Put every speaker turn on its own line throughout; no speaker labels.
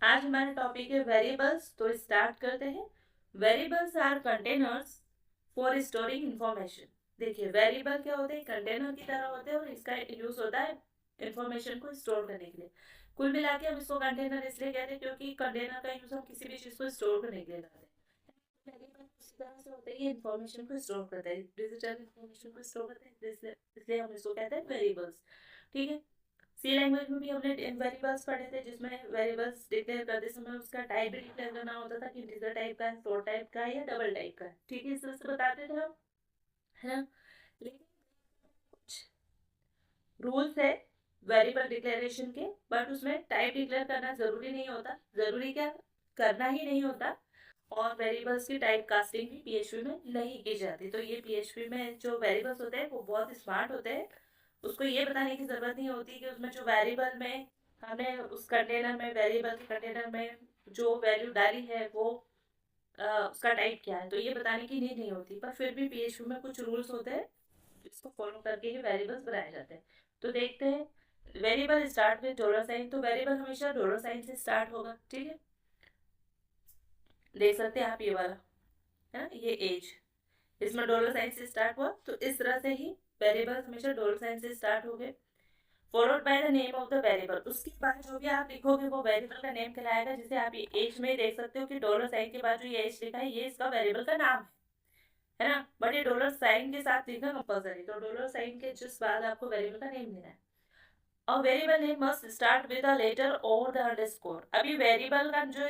आज हमारा टॉपिक है वेरिएबल्स, तो स्टार्ट करते हैं। Variables are containers for storing information. देखिए, वेरिएबल क्या होते हैं? कंटेनर की तरह होते हैं और इसका यूज होता है इंफॉर्मेशन को स्टोर करने के लिए। कुल मिला के हम इसको कंटेनर इसलिए कहते हैं क्योंकि कंटेनर का यूज हम किसी भी चीज को स्टोर करने के लिए करते हैं। वेरिएबल उसी तरह से होते हैं, ये इंफॉर्मेशन को स्टोर करते हैं, डिजिटल इंफॉर्मेशन को स्टोर करते हैं, इसलिए हम इसको कहते हैं वेरिएबल्स। ठीक है। सी लैंग्वेज में भी हमने वेरिएबल्स पढ़े थे, जिसमें वेरिएबल्स डिक्लेयर करते समय उसका टाइप भी डिक्लेयर करना होता था कि इंटीजर टाइप का है, फ्लोट टाइप का है या डबल टाइप का है। ठीक है, इस तरह से बताते थे हम, है ना। लेकिन कुछ रूल्स है वेरिएबल डिक्लेरेशन के, बट उसमें टाइप डिक्लेयर करना जरूरी नहीं होता। जरूरी क्या, करना ही नहीं होता। और वेरिएबल्स की टाइप कास्टिंग भी पीएचपी में नहीं की जाती। तो ये पीएचपी में जो वेरिएबल्स होते हैं वो बहुत स्मार्ट होते हैं। उसको ये बताने की जरूरत नहीं होती कि उसमें जो वेरिएबल में हमने उस कंटेनर में, वेरिएबल के कंटेनर में जो वैल्यू डाली है वो उसका टाइप क्या है, तो ये बताने की नीड नहीं होती। पर फिर भी पीएचपी में कुछ रूल्स होते हैं जिसको फॉलो करके ही वेरिएबल्स बनाए जाते हैं। तो देखते हैं। Variable start with dollar sign, तो वेरिएबल हमेशा डॉलर साइन से स्टार्ट होगा। ठीक है, देख सकते हैं आप ये वाला, है ना, ये एज, इसमें डॉलर साइन से स्टार्ट हुआ, तो इस तरह से ही वेरिएबल हमेशा डॉलर साइन से स्टार्ट हो गए। Followed by the name of the variable, उसके बाद जो भी आप लिखोगे वो वेरिएबल का नेम कहलाएगा। जैसे आप ये एज में देख सकते हो कि डॉलर साइन के बाद जो ये एज लिखा है ये इसका वेरिएबल का नाम है ना। बट ये डॉलर साइन के साथ लिखना कंपलसरी, तो डॉलर साइन के जिस बाद आपको वेरिएबल का नेम देना है। और variable name must start with a letter or the underscore. अभी वेरिएबल का जो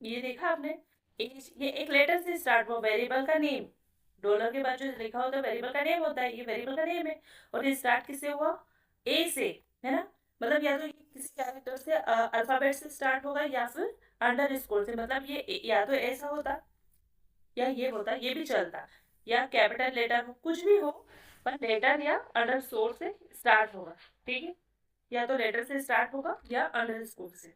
ये देखा आपने, ये एक लेटर से स्टार्ट हुआ वेरिएबल का नेम। डॉलर के बाद जो लिखा होता है वेरिएबल का नेम होता है, ये वेरिएबल का नेम है। और ये स्टार्ट किससे हुआ? ए से, है ना। मतलब या तो ये किसी कैरेक्टर से, अल्फाबेट से स्टार्ट होगा या फिर अंडर स्कोर से। मतलब ये या तो ऐसा होता या ये होता, ये भी चलता, या कैपिटल लेटर हो, कुछ भी हो, पर लेटर या अंडर स्कोर से स्टार्ट होगा। ठीक है, या तो लेटर से स्टार्ट होगा या अंडर स्कोर से।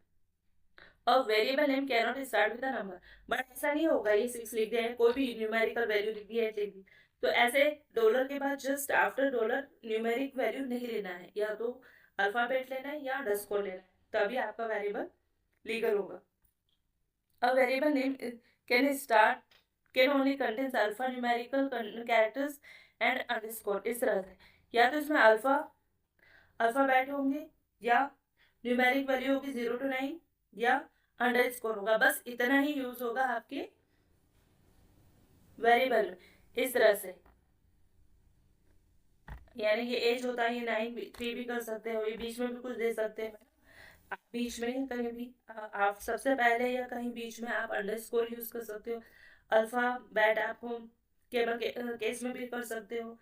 और variable name can not start with a number, but ऐसा नहीं होगा ये सिक्स लिख दिया है, कोई भी न्यूमेरिकल वैल्यू लिख दी है, लिख दी। तो ऐसे डॉलर के बाद just after dollar numeric value नहीं लेना है, या तो अल्फाबेट लेना है या अंडरस्कोर लेना है, तभी आपका वेरिएबल लीगल होगा। A variable name can start can only contains alpha numerical characters and underscore, इस तरह से। या तो इसमें अल्फाबेट होंगे, या न्यूमेरिक वैल्यू होगी 0 to 9, या अंडरस्कोर होगा। बस इतना ही यूज होगा आपके वेरिएबल में, इस तरह से। यानी कि एज होता है, ये 9 3 भी कर सकते हो, ये बीच में भी कुछ दे सकते हैं। आप बीच में कहीं भी आप सबसे पहले या कहीं बीच में आप अंडरस्कोर यूज कर सकते हो। अल्फाबेट आप केवल केस में भी कर सकते हो,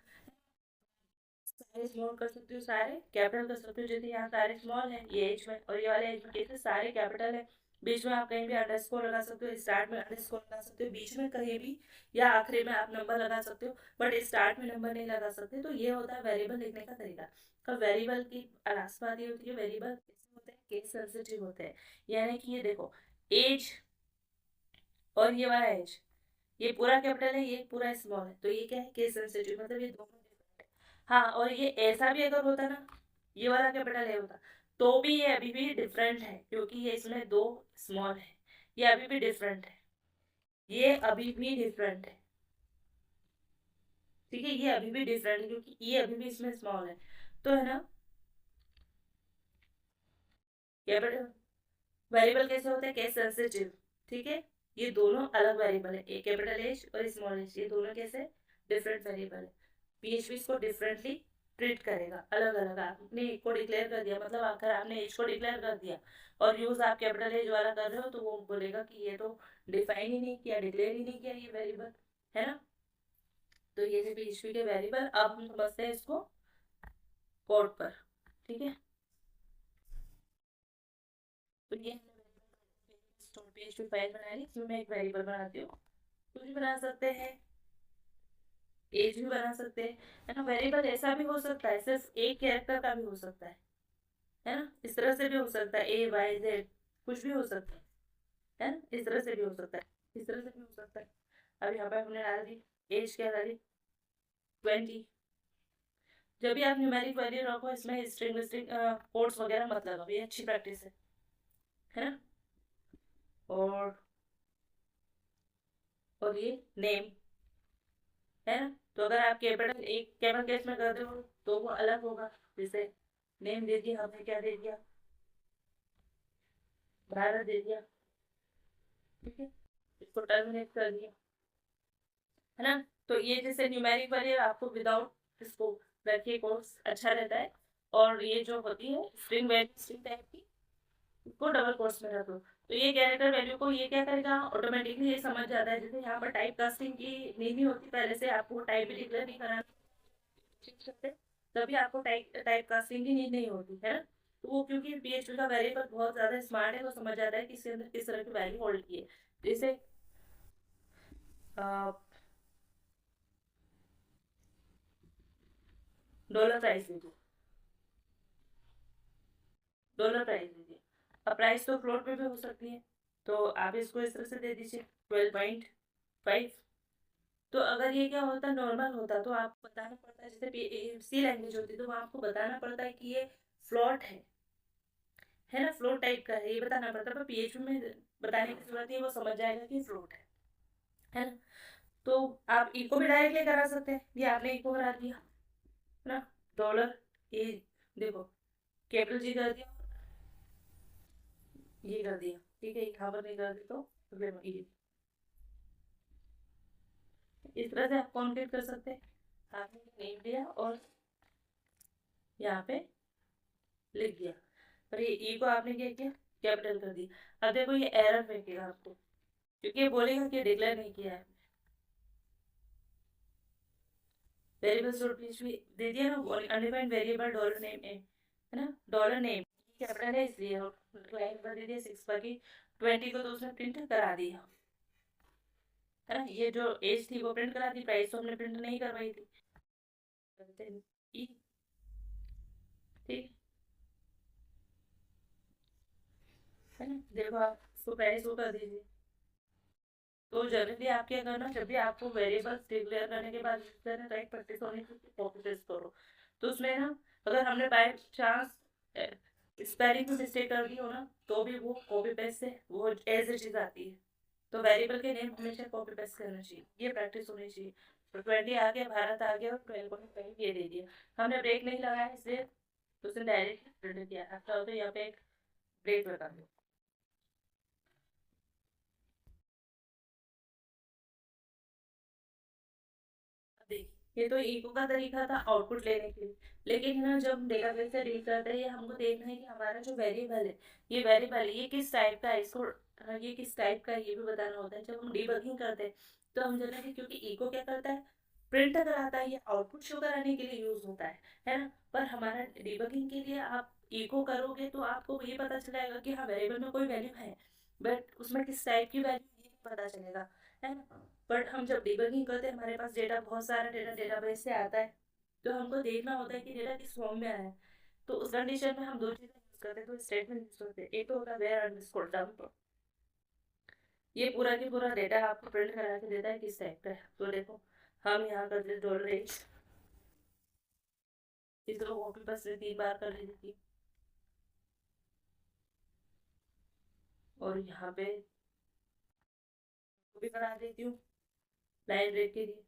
सारे स्मॉल कर सकते हो, सारे कैपिटल कर सकते हो। जैसे यहाँ सारे स्मॉल है ये एज में, और ये वाले एज में कैसे सारे कैपिटल है। बीच में आप कहीं भी अंडरस्कोर लगा सकते हो, स्टार्ट में अंडरस्कोर लगा सकते हो, बीच में कहीं भी या आखिरी में आप नंबर लगा सकते हो, बट स्टार्ट में नंबर नहीं लगा सकते। तो ये होता है वेरिएबल लिखने का तरीका। तो वेरिएबल की खास बात ये होती है, वेरिएबल कैसे होते हैं, केस सेंसिटिव होते हैं। यानी कि ये देखो, एज और ये वाला एज, ये पूरा कैपिटल है, ये पूरा स्मॉल है, तो ये क्या है, केस सेंसिटिव, मतलब ये दोनों different है। हाँ, और ये ऐसा भी अगर होता ना, ये वाला कैपिटल है होता, तो भी ये अभी भी डिफरेंट है, क्योंकि ये इसमें दो स्मॉल है, ये अभी भी डिफरेंट है, ये अभी भी डिफरेंट है। ठीक है, ये अभी भी डिफरेंट है क्योंकि ये अभी भी इसमें स्मॉल है, तो है ना। कैपिटल वेरिएबल कैसे होते हैं, केस सेंसिटिव। ठीक है, ये दोनों अलग वेरिएबल है, एक कैपिटल एज और स्मॉल एज, ये दोनों कैसे डिफरेंट वेरिएबल है। पीएचपी इसको डिफरेंटली ट्रीट करेगा, अलग अलग। आपने एक को डिक्लेयर कर दिया, मतलब अगर आपने एज को डिक्लेयर कर दिया और यूज आप कैपिटल एज वाला कर रहे हो, तो वो बोलेगा कि ये तो डिफाइन ही नहीं किया, डिक्लेयर ही नहीं किया ये वेरिएबल, है ना। तो ये थे पीएचपी के वेरिएबल। अब हम समझते हैं इसको कोड पर। ठीक है, तो ये हमने पीएचपी फाइल बना ली, इसमें मैं एक वेरिएबल बनाती हूँ। कुछ भी बना सकते हैं, एज भी बना सकते हैं, है ना। वेरिएबल ऐसा भी हो सकता है, सिर्फ एक कैरेक्टर का भी हो सकता है ना। इस तरह से भी हो सकता है, A Y Z, कुछ भी हो सकता है ना। इस तरह से भी हो सकता है, इस तरह से भी हो सकता है। अब यहाँ पर हमने डाल दी एज, क्या डाली, 20। जब भी आप न्यूमेरिक वैल्यू रखो, इसमें स्ट्रिंग स्ट्रिंग कोड्स वगैरह मत लगाओ, ये अच्छी प्रैक्टिस है ना। और ये नेम है ना। तो अगर आप कैपिटल एक कैमल केस में कर दो तो वो अलग होगा। जैसे नेम दे दिया हमने, क्या दे दिया, भारत दे दिया, ठीक है, इसको टर्मिनेट कर दिया, है ना। तो ये जैसे न्यूमेरिक वाले आपको विदाउट इसको रखिए कोर्स अच्छा रहता है। और ये जो होती है स्ट्रिंग वैल्यू स्ट्रिंग टाइप की, इसको डबल कोर्स में रख दो। तो ये कैरेक्टर वैल्यू को ये क्या करेगा, ऑटोमेटिकली ये समझ जाता है। जैसे यहाँ पर टाइप कास्टिंग की नीड नहीं होती, पहले से आपको टाइप भी डिक्लेयर नहीं कराना सकते, तभी आपको टाइप टाइप कास्टिंग की नीड नहीं होती है ना। तो वो क्योंकि पीएचपी का वेरिएबल बहुत ज्यादा स्मार्ट है, वो समझ जाता है कि इसके अंदर किस तरह की वैल्यू होल्ड की है। जैसे डॉलर प्राइस दीजिए, डॉलर प्राइस दीजिए। अब प्राइस तो फ्लोट में भी हो सकती है, तो आप इसको इस तरह से दे दीजिए 12.5। तो अगर ये क्या होता नॉर्मल होता तो आप बताना पड़ता है, जैसे सी लैंग्वेज होती तो वहाँ आपको बताना पड़ता है कि ये फ्लोट है ना, फ्लोट टाइप का है, ये बताना पड़ता है। पर पीएचपी में बताने की जरूरत नहीं, वो समझ जाएगा कि फ्लोट है ना। तो आप इको भी डायरेक्टली करा सकते हैं, ये आपने इको करा दिया है ना, डॉलर, ये देखो कैपिटल जी कर दिया, ये कर दिया, ठीक है, यहाँ पर नहीं कर दी तो ये इस तरह से आप कॉन्केट कर सकते हैं। आपने नेम दिया और यहाँ पे लिख दिया, पर ये ई को आपने क्या किया, कैपिटल कर दिया। अब देखो ये एरर फेंकेगा आपको, क्योंकि ये बोलेगा कि डिक्लेयर नहीं किया है। वेरिएबल स्टोर प्लीज भी दे दिया ना, अनडिफाइंड वेरिएबल डॉलर नेम है ना, डॉलर नेम कैपिटल है इसलिए, और क्लाइंट पर दे दिया 6, बाकी 20 को तो उसने प्रिंट करा दिया है ना। ये जो एज थी वो प्रिंट करा दी, प्राइस तो हमने प्रिंट नहीं करवाई थी। करते हैं ई, ठीक है ना। देखो आप इसको प्राइस वो कर दीजिए। तो जनरली आप क्या करना, जब भी आपको वेरिएबल्स डिक्लेयर करने के बाद राइट प्रैक्टिस होने की कॉपी पेस्ट करो। तो उसमें ना अगर हमने बाय चांस स्पेलिंग में मिस्टेक कर दी हो ना, तो भी वो कॉपी पेस्ट से वो एज इट इज आती है। तो वेरिएबल के नेम हमेशा कॉपी पेस्ट करना चाहिए, ये प्रैक्टिस होनी चाहिए। तो 20 आ गया, भारत आ गया, और 12.5 ये दे दिया। हमने ब्रेक नहीं लगाया इसलिए तो उसने डायरेक्ट प्रिंट किया। अच्छा हो तो यहाँ पे एक ब्रेक लगा दो। देखिए ये तो इको का तरीका था आउटपुट लेने के लिए, लेकिन है ना जब डेटाबेस से डील करते हैं, ये हमको देखना है कि हमारा जो वेरिएबल है, ये वेरिएबल है ये किस टाइप का है, इसको ये किस टाइप का है ये भी बताना होता है। जब हम डीबगिंग करते हैं तो हम जानते हैं, क्योंकि इको क्या करता है, प्रिंट कराता है, ये आउटपुट शो कराने के लिए यूज होता है ना। पर हमारा डीबगिंग के लिए आप इको करोगे तो आपको ये पता चलेगा कि हाँ वेरिएबल में कोई वैल्यू है, बट उसमें किस टाइप की वैल्यू ये पता चलेगा, है ना। बट हम जब डिबगिंग करते हैं, हमारे पास डेटा बहुत सारा डेटा डेटाबेस से आता है, तो हमको देखना होता है कि डेटा किस फॉर्म में आया है। तो उस कंडीशन में हम दो चीजें यूज करते हैं, तो स्टेटमेंट यूज करते हैं। एक तो होता है वेयर अंडरस्कोर डंप, ये पूरा की पूरा डेटा आपको प्रिंट करा के देता है किस टाइप का है। तो देखो हम यहाँ कर देते डॉलर एज, इसको कॉपी बस 3 बार कर लेती थी, और यहाँ पे भी बना देती हूँ लाइन ब्रेक के लिए।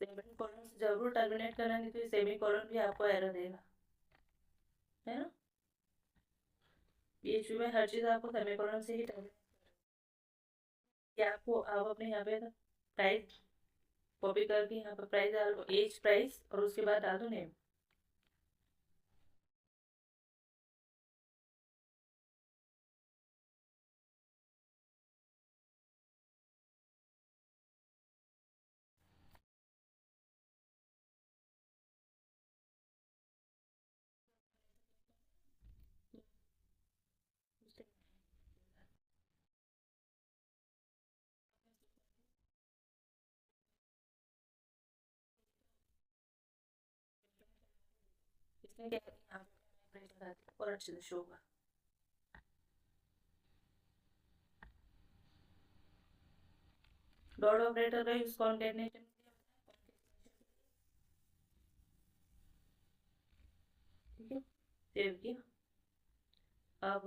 सेमी कॉलन जरूर टर्मिनेट करना, नहीं तो सेमी कॉलन भी आपको एरर देगा, है ना। PHP में हर चीज़ आपको सेमीकोलन से ही टर्मिनेट, या आपको आप अपने यहाँ पे प्राइस कॉपी करके यहाँ पर प्राइस डाल दो, एज प्राइस, और उसके बाद डाल दो नेम। इसमें क्या है, यहाँ पे प्राइस लगा दी और अच्छे से शो होगा। डॉट ऑपरेटर का यूज कॉन्केटनेशन, ठीक है, सेव किया। अब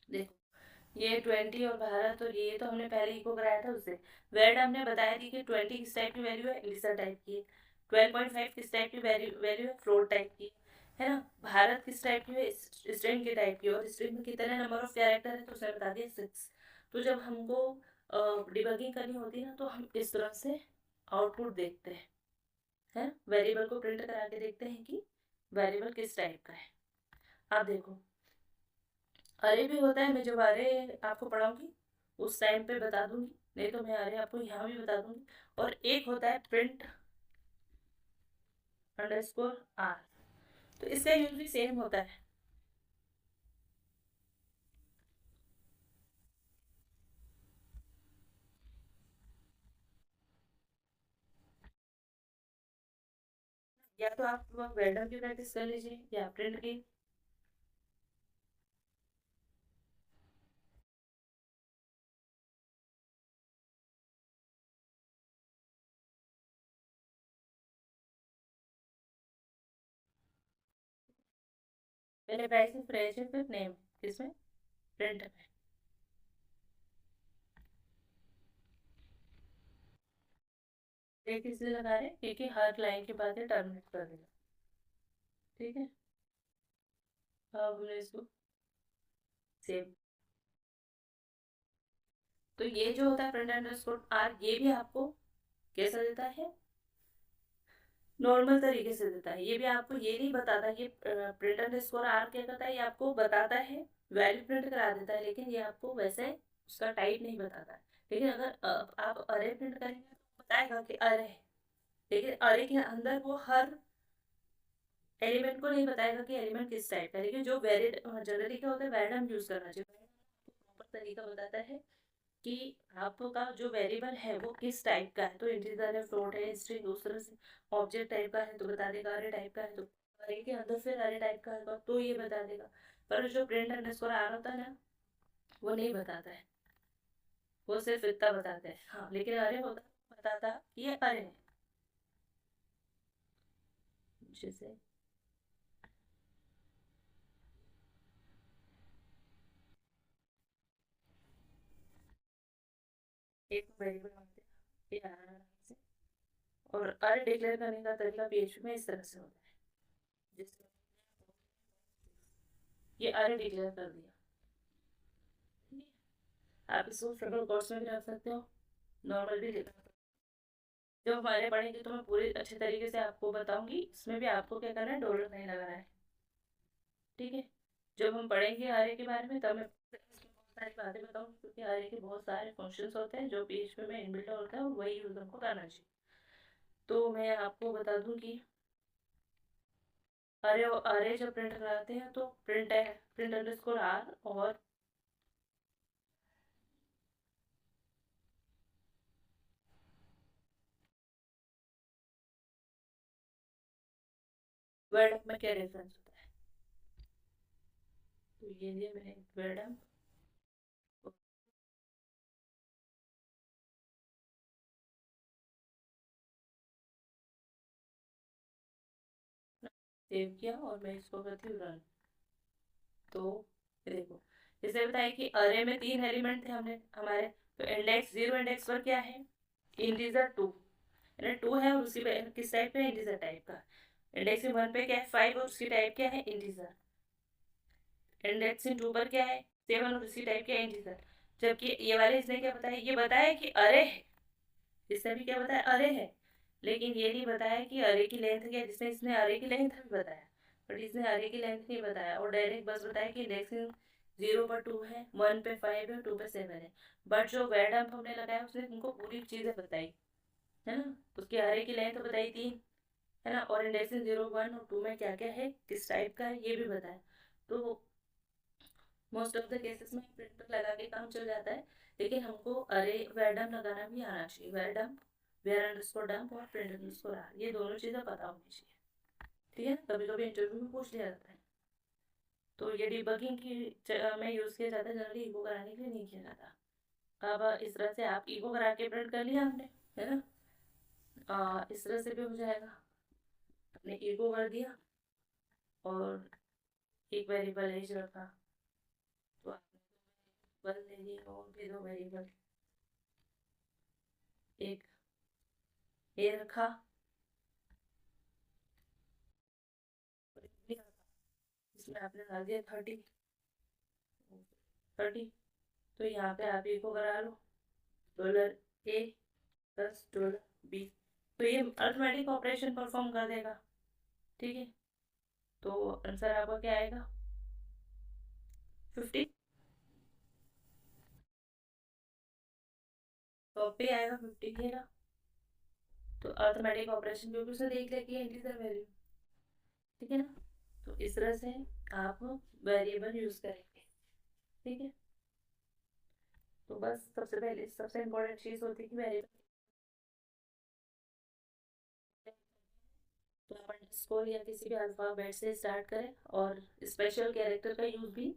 देखो ये 20 और भारत, और ये तो हमने पहले इको कराया था उससे। वेड हमने बताया थी कि 20 किस टाइप की वैल्यू है, इंटीजर टाइप की है। 12.5 किस टाइप की वैल्यू है, फ्लोट टाइप की है ना। भारत किस टाइप की है, स्ट्रिंग के टाइप की, और स्ट्रिंग में कितने नंबर ऑफ कैरेक्टर है तो उसने बता दिया 6। तो जब हमको डिबगिंग करनी होती है ना, तो हम इस तरह से आउटपुट देखते हैं, है वेरिएबल को प्रिंट करा के देखते हैं कि वेरिएबल किस टाइप का है। आप देखो अरे भी होता है, मैं जब अरे आपको पढ़ाऊंगी उस टाइम पे बता दूंगी, नहीं तो मैं अरे आपको यहाँ भी बता दूंगी। और एक होता है प्रिंट अंडरस्कोर आर, तो इसका यूज भी सेम होता है। या तो आप वेल्डर की प्रैक्टिस कर लीजिए या प्रिंट की। पहले प्राइस में फ्रेश फिर नेम, किसमें, प्रिंट में। एक इसलिए लगा रहे हैं क्योंकि हर लाइन के बाद ये टर्मिनेट कर देगा, ठीक है। अब हमने इसको सेव। तो ये जो होता है प्रिंट अंडरस्कोर आर, ये भी आपको कैसा देता है, नॉर्मल तरीके से देता है। ये भी आपको ये नहीं बताता, ये प्रिंट अंडरस्कोर आर क्या करता है, ये आपको बताता है, वैल्यू प्रिंट करा देता है, लेकिन ये आपको वैसे उसका टाइप नहीं बताता है। लेकिन अगर आप अरे प्रिंट करेंगे तो बताएगा कि अरे है, लेकिन अरे के अंदर वो हर एलिमेंट को नहीं बताएगा कि एलिमेंट किस टाइप का है। लेकिन जो वेरिड जनरली क्या होता है, वैरडम यूज करना चाहिए, प्रॉपर तरीका बताता है कि आपका जो वेरिएबल है वो किस टाइप का है। तो इंटीजर है, फ्लोट है, स्ट्रिंग, उस तरह से ऑब्जेक्ट टाइप का है तो बता देगा, अरे टाइप का है तो अरे के अंदर फिर अरे टाइप का होगा तो ये बता देगा। पर जो प्रिंट अंडरस्कोर आर होता है ना, वो नहीं बताता है, वो सिर्फ इतना बताता है। हाँ लेकिन अरे होता बताता कि ये अरे है, जैसे एक वेरिएबल मानते हैं ये आराम से। और अरे डिक्लेयर करने का तरीका PHP में इस तरह से होता है, जिसमें ये अरे डिक्लेयर कर दिया, ठीक है? आप इसको ट्रिपल कोट्स में भी रख सकते हो, नॉर्मल भी लिख सकते हो। जब हमारे पढ़ेंगे तो मैं पूरे अच्छे तरीके से आपको बताऊंगी, इसमें भी आपको क्या करना है, डॉलर नहीं लगाना है, ठीक है। जब हम पढ़ेंगे आरे के बारे में तब मैं इसमें बहुत सारी बातें बताऊंगी, क्योंकि आरे के बहुत सारे फंक्शंस होते हैं जो PHP में इनबिल्ट होता है और वही यूज हमको करना चाहिए। तो मैं आपको बता दूं कि अरे अरे जब प्रिंट कराते हैं तो प्रिंट है प्रिंट अंडरस्कोर आर और वर्ड में क्या डिफरेंस होता है। तो ये लिए मैंने वर्ड सेव किया और मैं इसको करती हूँ रन। तो ये देखो, जैसे बताया कि अरे में 3 एलिमेंट थे हमने हमारे, तो इंडेक्स 0 इंडेक्स पर क्या है, इंटीजर 2, यानी 2 है और उसकी किस टाइप का, इंटीजर टाइप का। इंडेक्स 1 पे क्या है, 5 और उसकी टाइप क्या है, इंटीजर। इंडेक्स 2 पर क्या है, 7 और उसकी टाइप क्या है, इंटीजर। जबकि ये वाले इसने क्या बताया, ये बताया कि अरे है, इसने भी क्या बताया, अरे है। लेकिन ये नहीं बताया कि अरे की लेंथ क्या है, जिसने इसने अरे की लेंथ भी बताया, बट इसने अरे की लेंथ नहीं बताया, और डायरेक्ट बस बताया कि इंडेक्सिंग 0 पर 2 है, 1 पे 5 है, 2 पे 7 है। बट जो वेड डंप हमने लगाया उसने तुमको पूरी चीजें बताई, है ना। उसकी अरे की लेंथ बताई 3, है ना, और इंडेक्सिंग 0 1 और 2 में क्या क्या है, किस टाइप का है, ये भी बताया। तो मोस्ट ऑफ द केसेस में प्रिंटर लगा के काम चल जाता है, लेकिन हमको अरे वेरडम लगाना भी आना चाहिए। वेरडम, वेयर अंडरस्कोर डम्प और प्रिंट अंडरस्कोर आर, ये दोनों चीज़ें पता होनी चाहिए, ठीक है। कभी कभी इंटरव्यू में पूछ लिया जाता है। तो ये डिबगिंग की जगह में यूज़ किया जाता है, जनरली ईगो कराने के लिए नहीं किया जाता। अब इस तरह से आप ईगो करा के प्रिंट कर लिया हमने, है ना। इस तरह से भी हो जाएगा, आपने ईगो कर दिया, और एक वेरिएबल एज रखा, तो आपने दो वेरिएबल ले लिए और भी दो वेरिएबल, एक ए रखा और एक बी रखा, इसमें आपने डाल दिया 30, तो यहाँ पे आप ए को करा लो dollar A plus dollar B, तो ये अर्थमेटिक ऑपरेशन परफॉर्म कर देगा। ठीक है, तो आंसर आपका क्या आएगा 50, तो पे आएगा 50 है ना। तो अर्थमेटिक ऑपरेशन क्योंकि उसने देख लिया कि इंटीजर वैल्यू, ठीक है ना, तो इस तरह से आप वेरिएबल यूज करेंगे। ठीक है, तो बस सबसे पहले सबसे इम्पोर्टेंट चीज होती है कि वेरिएबल, तो आप अंडरस्कोर या किसी भी अल्फाबेट से स्टार्ट करें, और स्पेशल कैरेक्टर का यूज भी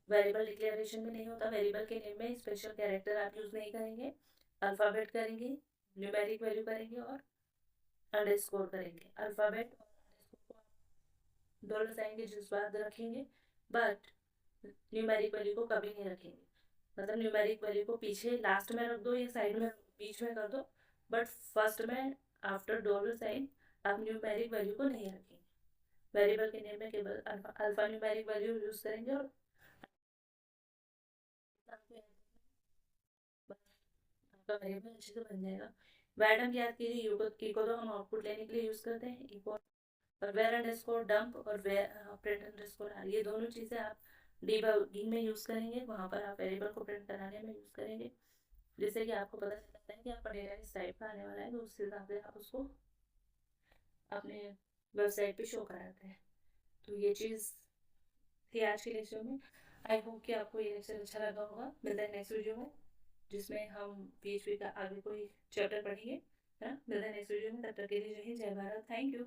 वेरिएबल डिक्लेरेशन में नहीं होता। वेरिएबल के नेम में स्पेशल कैरेक्टर आप यूज नहीं करेंगे, अल्फाबेट करेंगे, न्यूमेरिक वैल्यू करेंगे और अंडरस्कोर करेंगे। अल्फाबेट और अंडरस्कोर को आप डॉलर साइन के जिस बाद रखेंगे, बट न्यूमेरिक वैल्यू को कभी नहीं रखेंगे। मतलब न्यूमेरिक वैल्यू को पीछे लास्ट में रख दो या साइड में बीच में कर दो, बट फर्स्ट में आफ्टर डॉलर साइन आप न्यूमेरिक वैल्यू को नहीं रखेंगे। वेरिएबल के नेम में केवल अल्फा न्यूमेरिक वैल्यू यूज करेंगे और आपका वेरिएबल अच्छे से बन जाएगा। वैडम याद कीजिए, ई को तो हम आउटपुट लेने के लिए यूज करते हैं, ई को, और वेर अंडरस्कोर डंप और वेर प्रिंट अंडरस्कोर आर, ये दोनों चीज़ें आप डीबगिंग में यूज़ करेंगे, वहाँ पर आप वेरिएबल को प्रिंट कराने में यूज़ करेंगे, जिससे कि आपको पता चल जाता है कि आपका डेटा किस टाइप का आने वाला है, तो उस हिसाब से आप उसको अपने वेबसाइट पे शो कराते हैं। तो ये चीज़ थी आज के लेक्चर में। आई होप कि आपको ये लेक्चर अच्छा लगा होगा। मिलता है नेक्स्ट वीडियो में, जिसमें हम PHP का आगे कोई चैप्टर पढ़ेंगे, है ना। मिलता है नेक्स्ट वीडियो में, तब तक के लिए जय हिंद, जय भारत, थैंक यू।